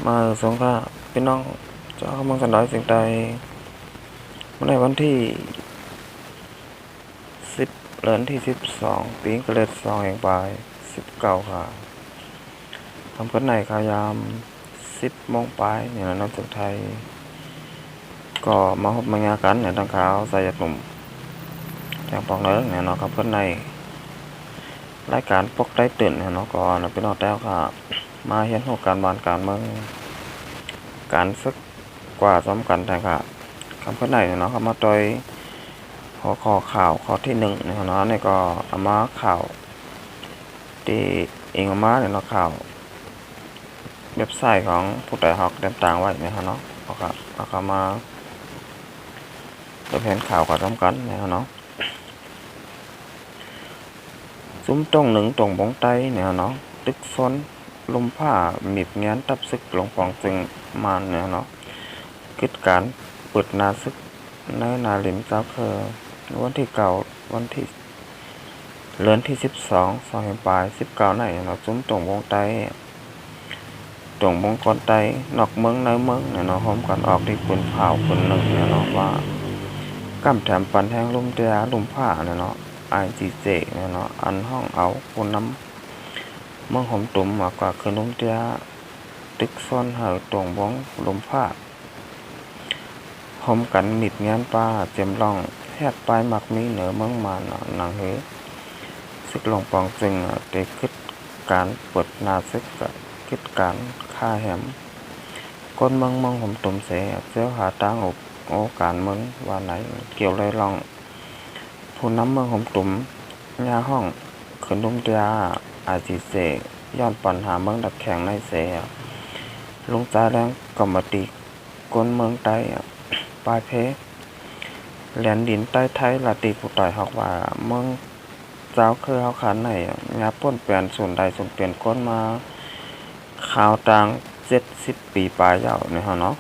มาสงขลาพี่น้องเจ้าเมืองสันดอยเสียงใดในวันที่10 เดือนที่12 ปีกระเล็ด2แห่งปลาย19ค่ะทำกันในขายาม10 โมงปลายเนี่ยนะนักจากไทยก็มาพบมางานกันเนี่ยทางขาวใส่หนุ่มแทงปอกเนื้อเนี่ยเนาะครับเพื่อนในรายการปกได้ตื่นเนี่ยเนาะก่อนพี่น้องแต้วค่ะมาเห็นหัวการบ้านการเมืองการศึกกว่าสำคัญแต่ค่ะคำเพื่อนในเนาะครับมาโดยหัวข้อข่าวข้อที่1เนี่ยเนาะนี่ก็เอามาข่าวที่เองเอามาเนี่ยเนาะข่าวเว็บไซต์ของผู้ใดฮอกต่างๆไว้เนี่ยเนาะเอาเข้ามาเห็นข่าวก็สำคัญเนี่ยเนาะซุ้มตรงหนึ่งตรงบงไตเนี่ยเนาะตึกซนลมผ้ามีดงานตับซึกหลงปองจึงมาเนี่ยเนาะกิจการเปิดนาซึกในนาลิมเจ้าวันที่วันที่เดือนที่12 ปลาย19ในเนาะซุ้มตรงบงไตตรงบงกอนไตนอกเมืองในเมืองเนี่ยเนาะพร้อมกันออกที่ปืนเผาปืนหนึ่งเนี่ยเนาะว่ากำแถมปันแห้งลุ่มเตียลุ่มผ้าเนี่ยเนาะIGJ เนี่ยเนาะอันห้องเอาคนน้ำเมืองหอมตุ่มมากกว่าคือลุ่มเตียตึกซ่อนเหอตรงบงลุ่มผ้าหอมกันมิดงานป้าเจ็มล่องแทบปลายมักมีเหนือเมืองมาเนาะหนังเฮซึกลงปองจึงได้คิดการเปิดนาซึกคิดการฆ่าแหมก้นเมืองหอมตุ่มเสียเจ้าหาตางโอการเมืองว่าไหนเกี่ยวเลยลองผู้นำเมืองหอมตุ่มยาห้องขืนลุมยาอาจิเสย้อนปัญหาเมืองดักแข็งในเสียลุงจ่าแรงกรรมติก้นเมืองใต้ปลายเพแหลนดินใต้ไทยลาติผู้ต่อยหอกว่าเมืองเจ้าคือเฮาขันไหนงาป้นเปลี่ยนส่วนใดส่วนเปลี่ยนก้นมาข่าวต่าง70 ปีปลายยาวเนี่ยเนาะ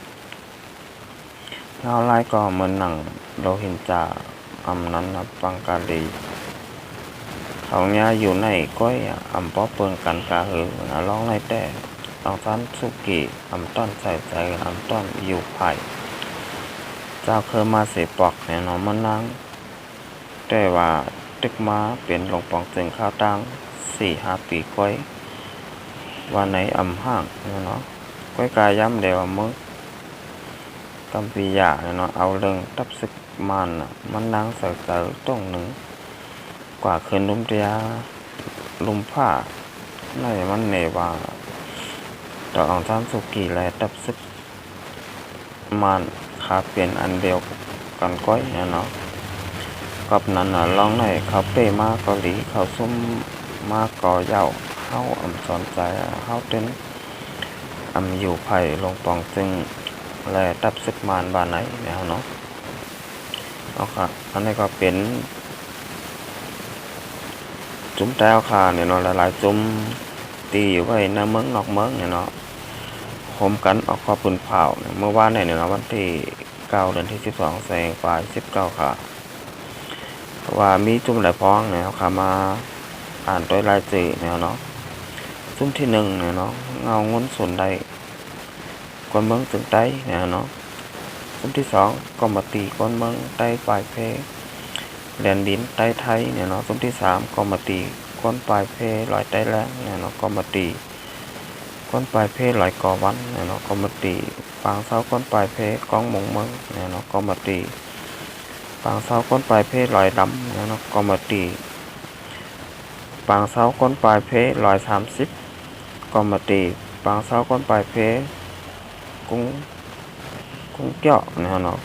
เฮาไล่ก็เหมือนหนังโลหินจาอำนั้นนะปังกาลีเขาเนี่ยอยู่ในก้อยอำป้อเปิงกันกาหือนะร้องในแต่ต้องซันสุกิอำต้อนใส่ใจอำต้อนอยู่ไผ่เจ้าเคยมาเสปอกเนี่ยเนาะมันนั่งแต่ว่าตึกมาเป็นหลงปองจึงข้าวตัง4-5 ปีก้อยว่าในอำห้างเนาะก้อยกาย้ำเดียวมึงกัมปียาเนาะเอาเรื่องตับซึกมันนั่งเสอต้องหนึ่งกว่าคืนลุมเตียลุมผ้าในมันเนว่าต่อองซานสุกีและตับซึกมันขาเปลี่ยนอันเดียวกันก้อยเนาะกับนั้นลองในเขาเป้มาเกาหลีเขาซุ่มมาก่อเย้าเฮาอำสอนใจเฮาเต้นอำอยู่ไผ่ลงปองจึงและตับซึกมานบ้านไหนเนี่ยเนาะเอาค่ะอันนี้ก็เป็นจุ้มแต้วค่ะเนี่ยเนาะหลายๆจุ้มตีอยู่ไว้ในเมืองนอกเมืองเนี่ยเนาะโฮมกันออกข้อปืนเผาเมื่อวานเนี่ยเนาะวันที่9 เดือนที่12 ปลาย19ค่ะว่ามีจุ้มหลายพ้องเนี่ยค่ะมาอ่านโดยรายชื่อเนี่ยเนาะจุ้มที่1เนี่ยเนาะเงาเงินส่วนใดกวนเมืองถึงใต้เนี่ยเนาะจุ้มที่2ก็มาตีกวนเมืองใต้ปลายเพแลนดินใต้ไทยเนี่ยเนาะจุ้มที่3ก็มาตีก้นปลายเพลอยใต้แรงเนี่ยเนาะก็มาตีก้นปลายเพลอยก่อวันเนี่ยเนาะก็มาตีปางเสาก้นปลายเพกองมงเมืองเนี่ยเนาะก็มาตีปางเสาก้นปลายเพลอยดำเนี่ยเนาะก็มาตีปางเสาก้นปลายเพลอย30ก็มาตีปางเสาก้นปลายเพกุ้งเกี่ยวเนี่ยเนาะ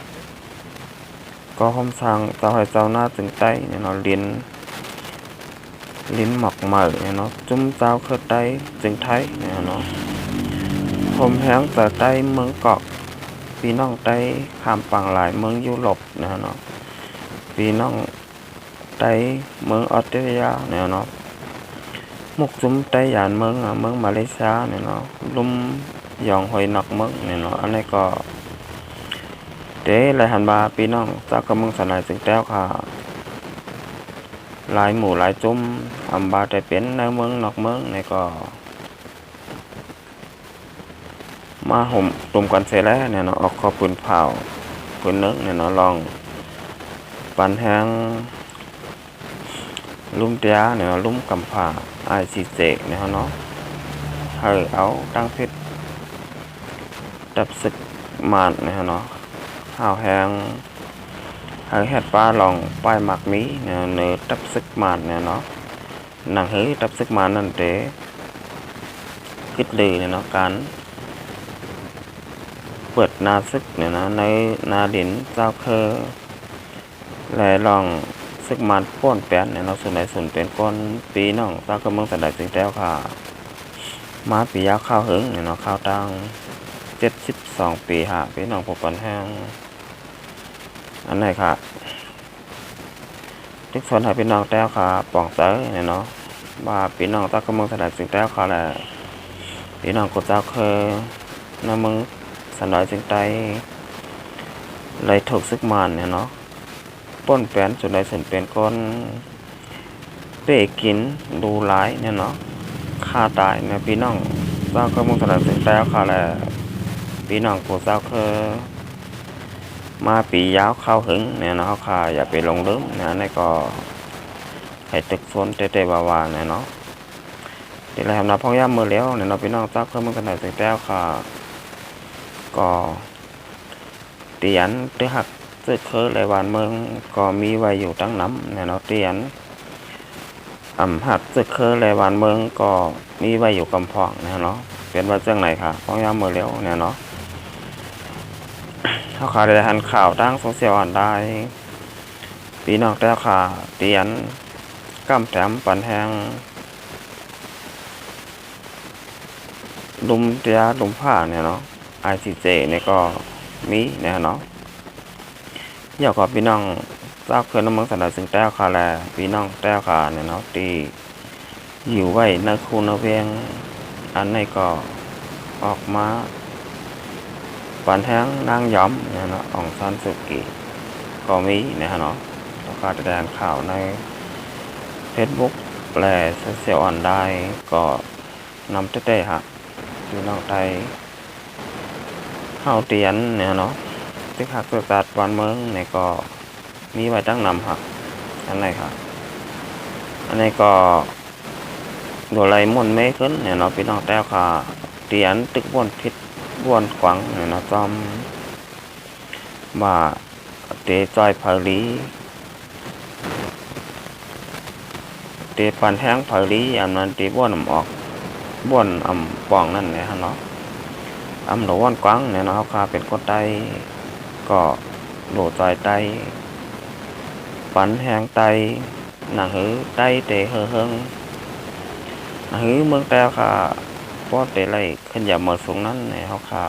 ก็ห้องสร้างเจ้าให้เจ้าหน้าถึงใต้เนี่ยเนาะลิ้นหมอกเหม่อเนี่ยเนาะจุ้มเจ้าเคยใต้จึงไทยเนี่ยเนาะผมแห้งแต่ใต้เมืองเกาะพี่น้องใต้ข้ามฝั่งหลายเมืองยุโรปเนี่ยเนาะพี่น้องใต้เมืองออสเตรเลียเนี่ยเนาะมุกจุ้มใต้ยานเมืองมาเลเซียเนี่ยเนาะลุ่มยองหอยนอกเมืองเนี่ยเนาะอันนี้ก็เด้หลายหันบาพี่น้องเจ้ากำเมืองสนายจึงแต้วค่ะหลายหมู่หลายจุ้มอำบาแต่เป็นในเมืองนอกเมืองนี่ก็ มาห่มตุ่มกันเสร็จแล้วเนี่ยเนาะออกขอปืนเผาปืนนึกเนี่ยเนาะลองปันแห้งลุ่มเตียเนี่ยลุ่มกำผ่าไอซีเจเนี่ยเนาะให้เอาตั้งเพชรดับศึกมานเนี่ยเนาะข้าวแห้งให้เฮ็ดปลาลองป้ายหมักมีเนี่ยเนื้อดับศึกมานเนี่ยเนาะหนังเฮ้ยดับศึกมานนั่นเด้คิดเลยเนี่ยเนาะการเปิดนาซึกเนี่ยนะในนาดินเจ้าเคอแลลองซึกมันป้นแป้นเนี่ยเนาะส่วนใดส่วนเป็นก้นปีน้องเจ้าก็เมืองสันใดจึงแต้วค่ะมาปียาวข้าวหึงเนี่ยเนาะข้าวตัง72 ปีปีน้องพบปันแห้งอันไหนค่ะทุกส่วนให้พี่น้องแต้วค่ะป่องเต้เนี่ยเนาะว่าพี่น้องเจ้าก็เมืองสันใดจึงแต้วค่ะแหละพี่น้องกดเจ้าเคยน้ำมึงสันดอยจึงไตเลยถูกซึกมันเนี่ยเนาะป้นแป้นส่วนใดส่วนเป็นก้นเป้กินดูหลายเนี่ยเนาะฆ่าตายเนี่ยพี่น้องเจ้าก็มึงสลัดถึงแต่ค่ะแหละพี่น้องผู้เจ้าคือมาปียาวเข้าหึงเนี่ยเนาะค่ะอย่าไปลงลืมเนี่ยนี่ก็ให้ตึกฝนเตะๆวาๆเนี่ยเนาะที่ไรทำนาพ่อย่ามือเลี้ยวเนี่ยเนาะพี่น้องเจ้าก็มึงสลัดถึงแต่ค่ะก็เตียนตึกหักตึกเคยหลายวานเมืองก็มีไว้อยู่ตั้งน้ำเนี่ยเนาะเตียนหักตึกเคยหลายวานเมืองก็มีไว้อยู่กำพองเนี่ยเนาะเป็นว่าจังไหนค่ะพ่อย่ามือเลี้ยวเนี่ยเนาะเขาขาได้หันข่าวตั้งโซเชียลออนไลน์พี่น้องแต่ขาเตียนกำแถมปันแหงลุมเตียลุมผ้าเนี่ยเนาะICJเนี่ยก็มีเนี่ยเนาะอยากขอพี่น้องทราบเพื่อนน้ำเมืองสันดาซึ่งแต้วขาแลพี่น้องแต้วขาเนี่ยเนาะตีอยู่ไว้ในคูนเวียงอันนี้ก็ออกมาปันแห้งนางย้อมเนี่ยเนาะองซานสุกิก็มีเนี่ยเนาะแล้วก็แสดงข่าวใน Facebook และโซเชียลออนไลน์ก็นำเต้ๆฮะพี่น้องไทยเฮาเตียนเนี่ยเนาะที่หักตัวตัดวันเมืองเนี่ยก็มีไว้ตั้งนำฮะอันไหนครับอันนี้ก็โดยไรม่วนเมฆขึ้นเนี่ยเนาะพี่น้องแต้วค่ะเตียนตึกบ้วนพิษบ้วนกวังเนี่ยเนาะจอมว่าเตจอยเผาลีเตปันแห้งเผาลีอันนั้นเตบ้วนออกบ้วนปองนั่นเนี่ยฮะเนาะหลวนกวังเนี่ยเนาะค่ะเป็นคนไตก็โหลจอยไตปันแห้งไตหนังหือไตเตเฮิงหือเมืองแต่ค่ะป้อเตไรขึ้นอย่ามาสูงนั้นเนี่ยเขาค่ะ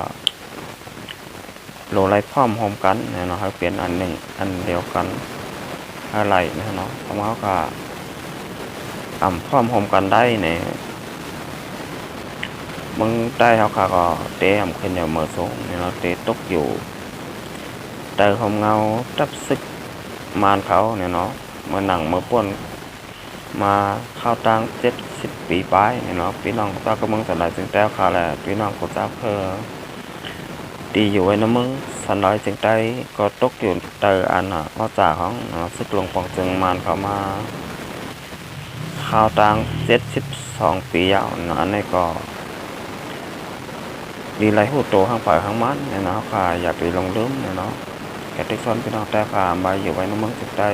โหลไรพร้อมหอมกันเนี่ยเนาะให้เปลี่ยนอันหนึ่งอันเดียวกันอะไรเนี่ยเนาะเขาเขาค่ะพร้อมหอมกันได้เนี่ยมึงได้เขาค่ะก็เตะขึ้นอย่ามาสูงเนี่ยเนาะเตะตกอยู่แต่ของเงาทับซึกมานเขาเนี่ยเนาะมาหนังมาป้นมาเข้าตั้ง70 ปีไปเนี่ยเนาะพี่น้องเจ้าก็มึงสันดอยจึงแต้วค่ะแหละพี่น้องกูเจ้าเพอตีอยู่ไว้น้ำมึงสันดอยจึงได้ก็ตกอยู่เตออันนอกจากของซึกหลวงปองจึงมานเขามาเข้าตั้ง72 ปียาวเนาะอันนี้ก็ดีไรหูโตข้างฝ่ายข้างมันเนี่ยเนาะค่ะอย่าไปลงลืมเนี่ยเนาะแกติกซอนพี่น้องแต่ค่ะมาอยู่ไว้น้ำมึงจึงได้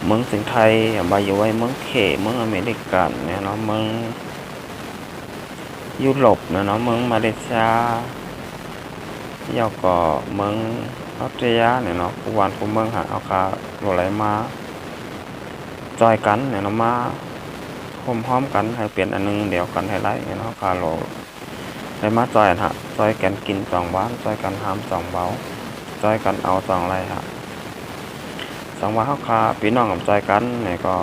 เมืองสิงไทยมาอยู่ไว้เมืองเขเมืองอเมริกันเนี่ยเนาะเมืองยุโรปเนี่ยเนาะเมืองมาเลเซียยาวก็เมืองออสเตรียเนี่ยเนาะกูวันกูเมืองหาเอาคาโหลไหลมาจอยกันเนี่ยเนาะมาพร้อมกันให้เปลี่ยนอันนึงเดียวกันให้ไรเนี่ยเนาะคาโหลได้มาจอยฮะจอยกันกิน2 บ้านจอยกันหาม2 เบาจอยกันเอา2 ไรฮะ2 ว่าเขาคาพี่น้องกับจอยกันเนี่ยก็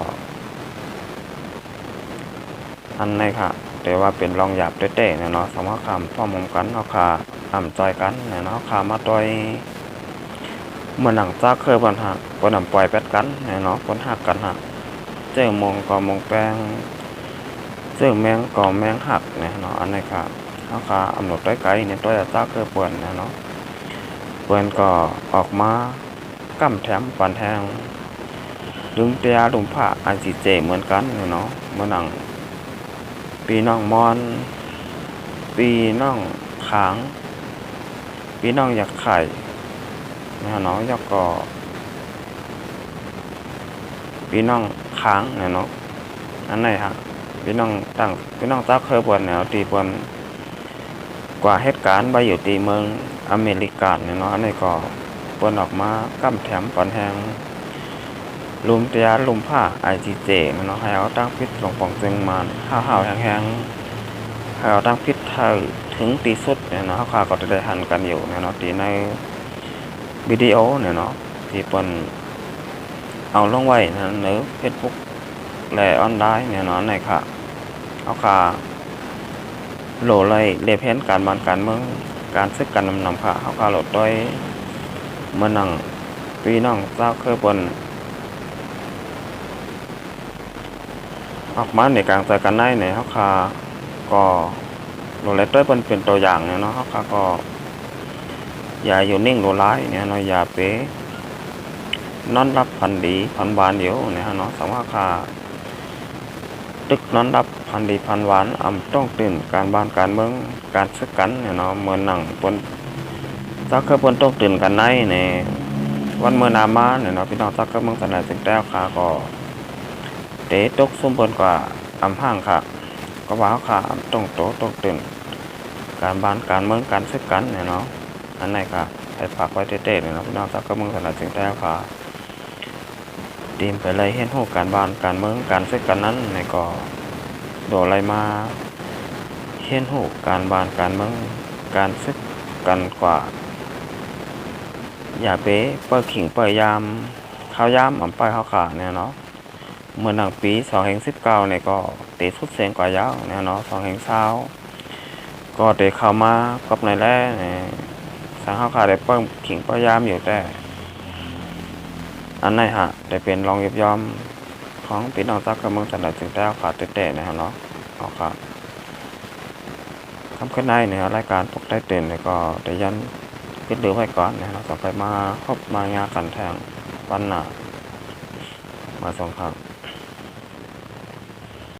อันไหนค่ะแต่ว่าเป็นรองหยาบเต้ๆเนี่ยเนาะ2 ว่าคำพ่อมงกันเขาคาจอยกันเนี่ยเนาะคามาต่อยเมื่อหนังจ้าเคยปัญหาปนปล่อยแปดกันเนี่ยเนาะปนหักกันฮะเจอมงก็มงแปงเจอแมงก็แมงหักเนี่ยเนาะอันไหนค่ะ เขาขาอำนวยต้อยไกลเนี่ยต้อยเจ้าเกิดเปื่อนนะเนาะเปื่อนก็ออกมากั้มแถมปันแทงลุมเตียลุมผ้าอันสิเจเหมือนกันเนาะเมื่อนังปีน้องมอนปีน้องขางปีน้องอยากไข่นะเนาะยกก็ปีน้องค้างเนี่ยเนาะอันไหนฮะพี่น้องเจ้าเคยบวชแนวตีบนกว่าเหตุการณ์ไปอยู่ตีเมืองอเมริกาเนี่ยเนาะอันนี้ก็บนออกมากั้มแถมปอนแหงลุมเตียลุมผ้าไอจีเจเนาะให้เอาตั้งพิษหลงปองจึงมาห่าวแห้งให้เอาตั้งพิษเธอถึงตีสุดเนี่ยเนาะเขาก็จะได้หันกันอยู่เนี่ยเนาะตีในวิดีโอเนี่ยเนาะที่เป็นเอาลงไว้นะหรือเฟซบุ๊กและออนไลน์เนี่ยเนาะในค่ะเอาค่ะโหลเลยเรียบเห็นการบ้านการเมืองการซึกกันนำค่ะเอาค่ะโหลดด้วยเมื่อนั่งปีน้องเจ้าเคยบนออกมาในการเจอกันได้เนี่ยเขาค่ะก็โหลดเลยด้วยเป็นตัวอย่างเนี่ยเนาะเขาค่ะก็อย่าอยู่นิ่งโหลร้ายเนี่ยเนาะอย่าไปนอนรับพันดีพันบานเดียวเนี่ยเนาะสามารถค่ะตึกนอนรับพันดีพันหวานต้องตื่นการบ้านการเมืองการซึกกันเนี่ยเนาะเมื่อนั่งบนเจ้าเคยบนต้องตื่นกันในเนี่ยวันเมื่อนามาเนี่ยเนาะพี่น้องเจ้าเคยเมืองสนามสิงแต้วค่ะก็เตะตกซุ่มบนกว่าห้างค่ะก็ว่าค่ะต้องโตต้องตื่นการบ้านการเมืองการซึกกันเนี่ยเนาะอันไหนค่ะให้ฝากไว้เต้ๆเนี่ยเนาะพี่น้องเจ้าเคยเมืองสนามสิงแต้วค่ะตีมไปเลยเห็นหูการบ้านการเมืองการซึกกันนั้นในก็โดอะไรมาเห็นหูการบ้านการเมืองการซึกกันกว่าอย่าเป๊เปิดขิงเปิดยามข้าวยามไปข้าวขาเนี่ยเนาะเมื่อหนังปี2019เนี่ยก็เตะสุดเสียงกว่ายาวเนี่ยเนาะ2020ก็เตะเข้ามากับในแร่เนี่ยสังข้าวขาได้เปิดขิงเปิดยามอยู่แต่อันไหนฮะได้เป็นรองยิบยอมของพี่น้องจากเมืองจันทร์จึงได้ขาดเตะๆนะครับเนาะเอาค่ะคำขึ้นในเนี่ยรายการปกได้เตือนเนี่ยก็ได้ยันคิดดูไว้ก่อนนะครับต่อไปมาครบมางากันแทงวันหน้ามาส่งครับ